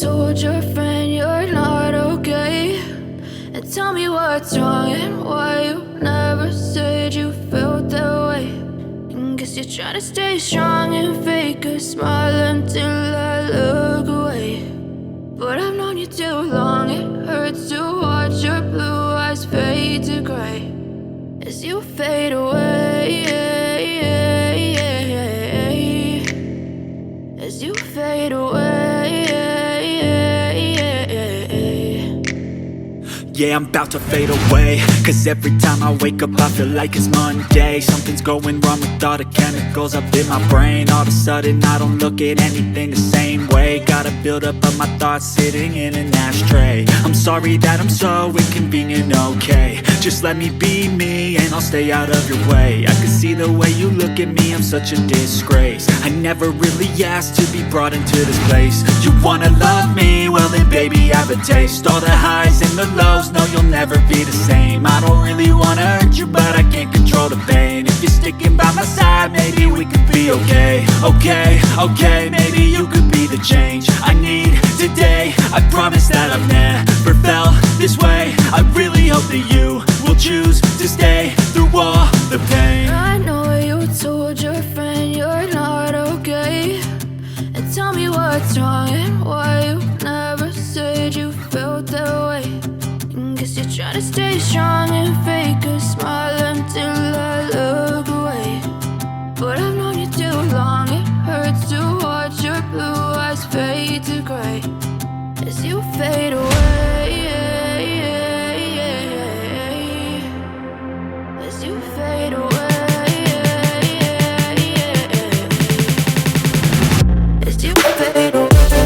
told your friend you're not okay, and tell me what's wrong and why you never said you felt that way. And guess you're trying to stay strong and fake a smile until I look away. But I've known you too long, it hurts to watch your blue eyes fade to gray as you fade away, as you fade away. Yeah, I'm about to fade away, cause every time I wake up I feel like it's Monday. Something's going wrong with all the chemicals up in my brain. All of a sudden I don't look at anything the same way. Gotta build up of my thoughts sitting in an ashtray. I'm sorry that I'm so inconvenient, okay. Just let me be me and I'll stay out of your way. I can see the way you look at me, I'm such a disgrace. I never really asked to be brought into this place. You wanna love me? Well then baby I have a taste. All the highs and the lows, no you'll never be the same. I don't really wanna hurt you but I can't control the pain. If you're sticking by my side maybe we could be okay. Okay, maybe you could be the change I need today. I promise that I've never felt this way. I really hope that you will choose to stay through all the pain. I know you told your friend you're not okay, and tell me what's wrong and why you never said you felt that way. And guess you're trying to stay strong and fake a smile until I look away. But I've known you too long, it hurts to watch your blue eyes fade to gray as you fade away, as you fade away, as you fade away.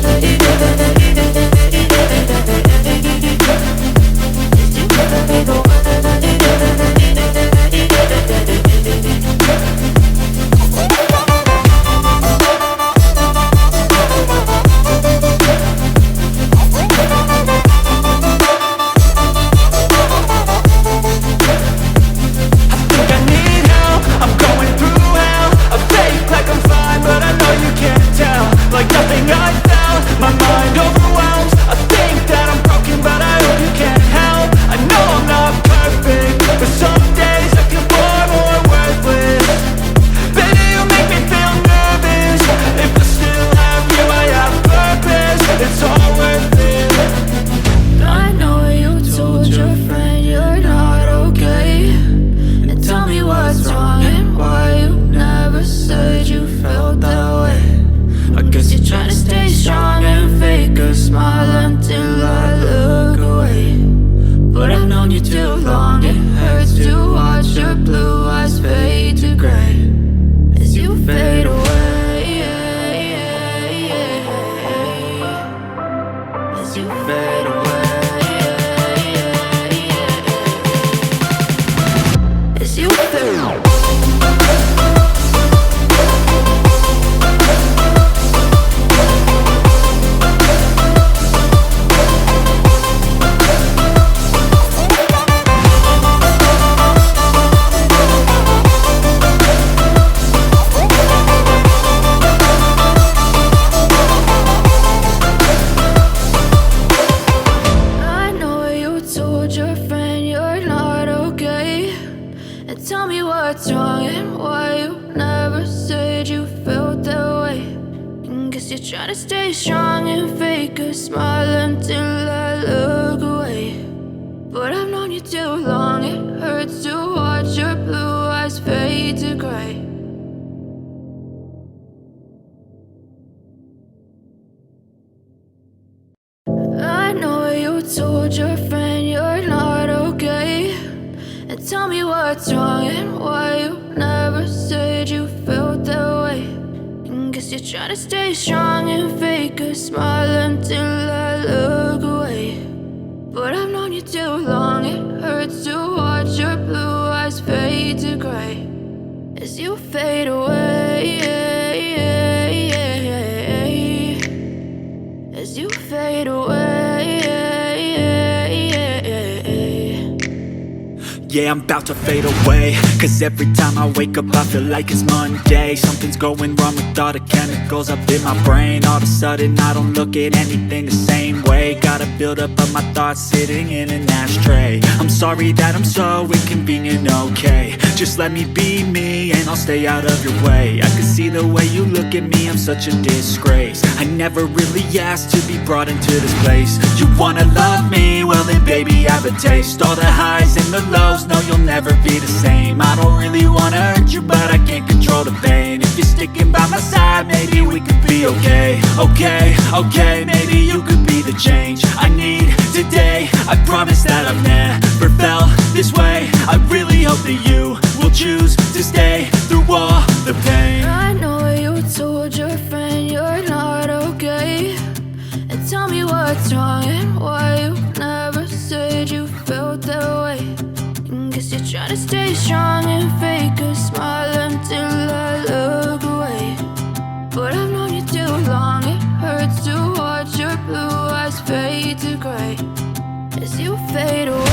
Yeah, I'm about to fade away, cause every time I wake up I feel like it's Monday. Something's going wrong with all the chemicals up in my brain. All of a sudden I don't look at anything the same way. Gotta build up of my thoughts sitting in an ashtray. I'm sorry that I'm so inconvenient, okay. Just let me be me and I'll stay out of your way. I can see the way you look at me, I'm such a disgrace. I never really asked to be brought into this place. You wanna love me? Well then baby, have a taste. All the highs and the lows, no, you'll never be the same. I don't really wanna hurt you, but I can't control the pain. If you're sticking by my side, maybe we could be okay. Okay, maybe you could be the change I need today. I promise that I've never felt this way. I really hope that you will choose to stay through all the pain. I know you told your friend you're not okay, and tell me what's wrong and why you never said you felt that way. Guess you're trying to stay strong and fake a smile until I look away. But I've known you too long, it hurts to watch your blue eyes fade to gray as you fade away.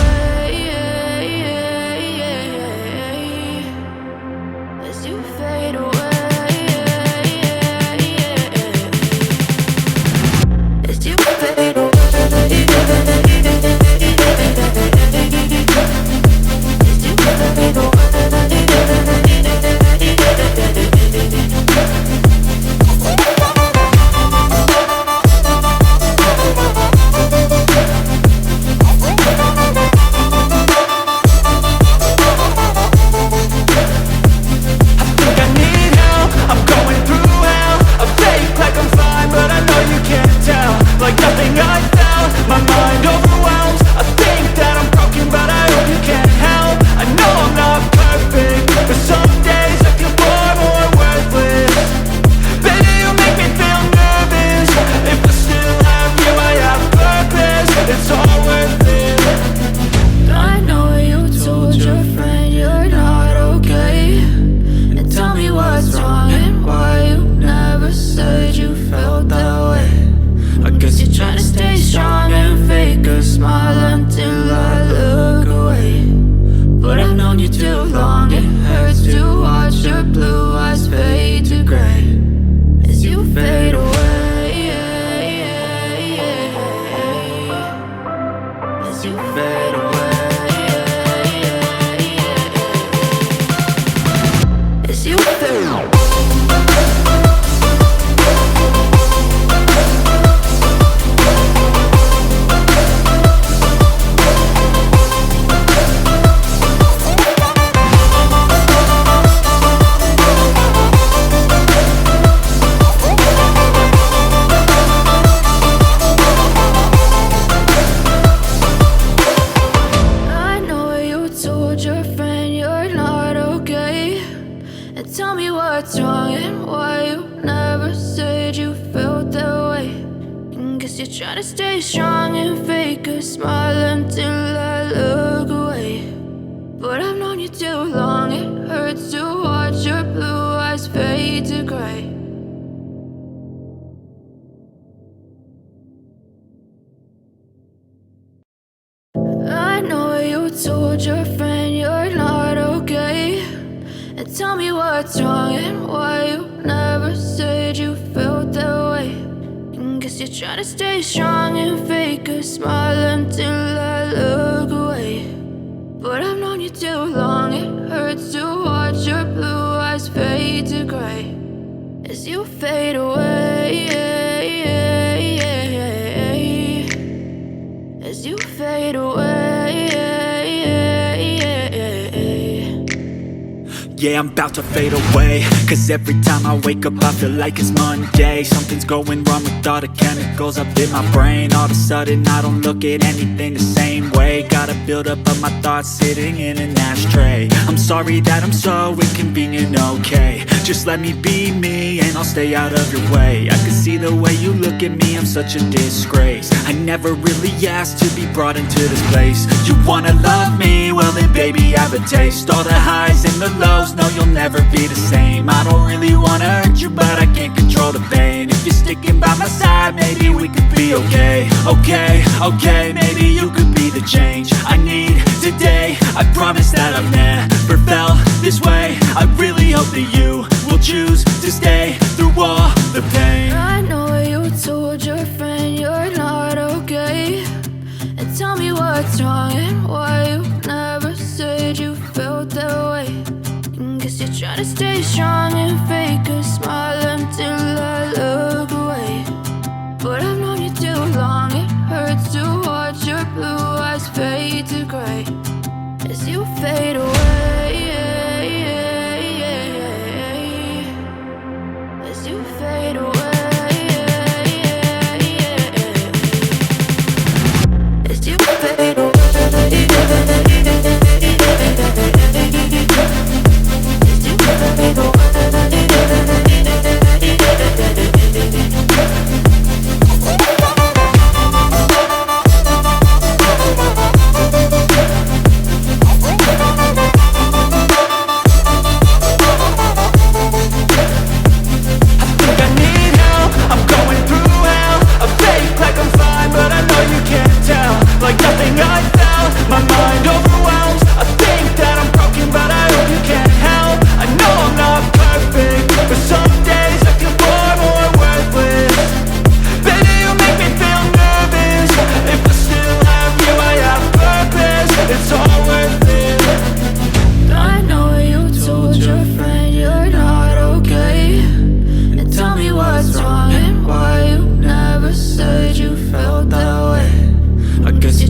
As you fade away. As you fade away. Yeah, I'm about to fade away, cause every time I wake up I feel like it's Monday. Something's going wrong with all the chemicals up in my brain. All of a sudden I don't look at anything the same way. Gotta build up of my thoughts sitting in an ashtray. I'm sorry that I'm so inconvenient, okay. Just let me be me and I'll stay out of your way. I can see the way you look at me, I'm such a disgrace. I never really asked to be brought into this place. You wanna love me? Well then baby, have a taste. All the highs and the lows, just know you'll never be the same. I don't really wanna hurt you, but I can't control the pain. If you're sticking by my side, maybe we could be okay. Okay, okay, maybe you could be the change I need today. I promise that I've never felt this way. I really hope that you will choose to stay through all the pain. I know you told your friend you're not okay, and tell me what's wrong and why you never said you felt that way. Guess you're trying to stay strong and fake a smile until I look away. But I've known you too long, it hurts to watch your blue eyes fade to gray as you fade away. As you fade away. As you fade away.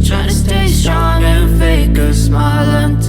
Trying to stay strong and fake a smile until